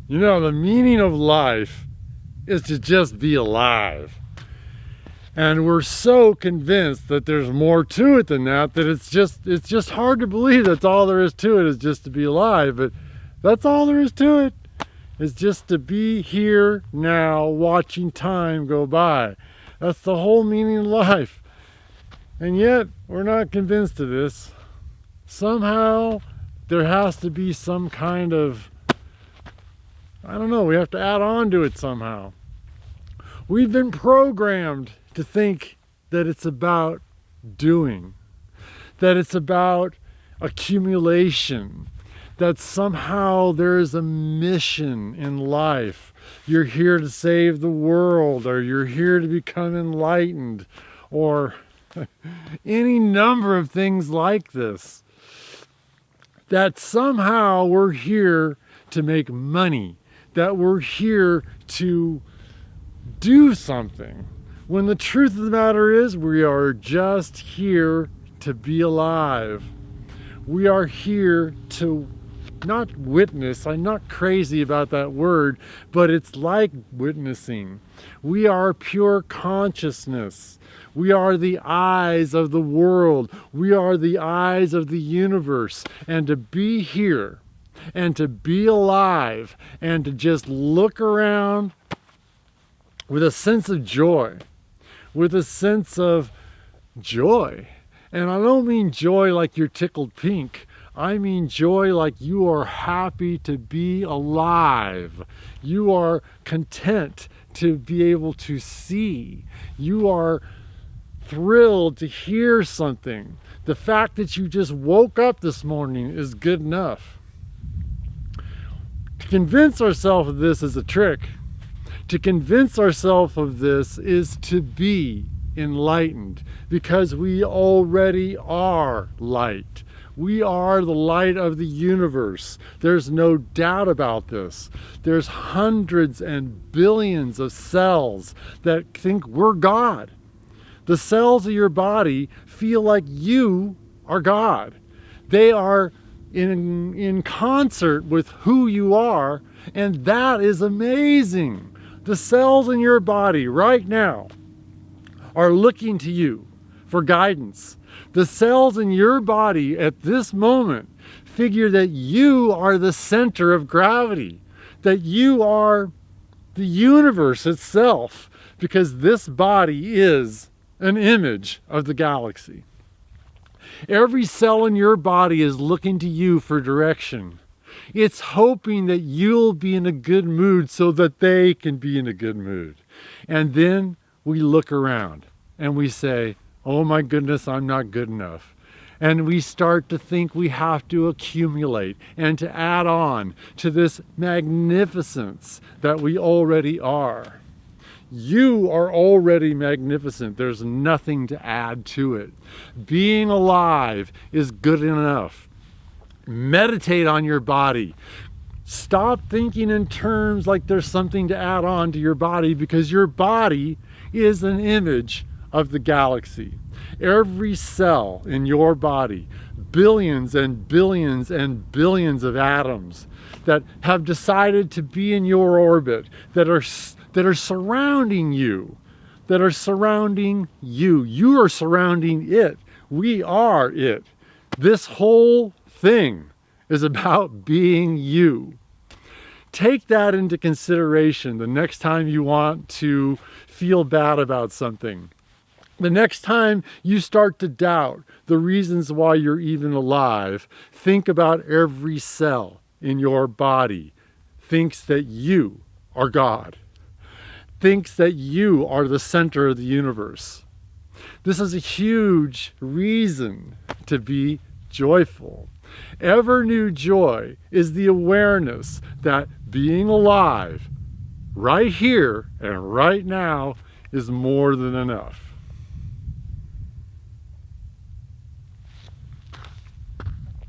You know, the meaning of life is to just be alive. And we're so convinced that there's more to it than that, that it's just hard to believe that's all there is to it, is just to be alive. But that's all there is to it. It's just to be here now, watching time go by. That's the whole meaning of life. And yet, we're not convinced of this. Somehow, there has to be some kind of, I don't know, we have to add on to it somehow. We've been programmed to think that it's about doing, that it's about accumulation, that somehow there is a mission in life. You're here to save the world, or you're here to become enlightened, or any number of things like this. That somehow we're here to make money, that we're here to do something. When the truth of the matter is, we are just here to be alive. We are here to not witness. I'm not crazy about that word, but it's like witnessing. We are pure consciousness. We are the eyes of the world. We are the eyes of the universe. And to be here and to be alive and to just look around with a sense of joy, with a sense of joy. And I don't mean joy like you're tickled pink. I mean joy like you are happy to be alive. You are content to be able to see. You are thrilled to hear something. The fact that you just woke up this morning is good enough. To convince ourselves of this is a trick. To convince ourselves of this is to be enlightened, because we already are light. We are the light of the universe. There's no doubt about this. There's hundreds and billions of cells that think we're God. The cells of your body feel like you are God. They are in concert with who you are, and that is amazing. The cells in your body right now are looking to you for guidance. The cells in your body at this moment figure that you are the center of gravity, that you are the universe itself, because this body is an image of the galaxy. Every cell in your body is looking to you for direction. It's hoping that you'll be in a good mood so that they can be in a good mood. And then we look around and we say, oh my goodness, I'm not good enough. And we start to think we have to accumulate and to add on to this magnificence that we already are. You are already magnificent. There's nothing to add to it. Being alive is good enough. Meditate on your body. Stop thinking in terms like there's something to add on to your body, because your body is an image of the galaxy. Every cell in your body, billions and billions and billions of atoms that have decided to be in your orbit, that are surrounding you, that are surrounding you. You are surrounding it. We are it. This whole thing is about being you. Take that into consideration the next time you want to feel bad about something. The next time you start to doubt the reasons why you're even alive, think about every cell in your body thinks that you are God, thinks that you are the center of the universe. This is a huge reason to be joyful. Ever new joy is the awareness that being alive right here and right now is more than enough.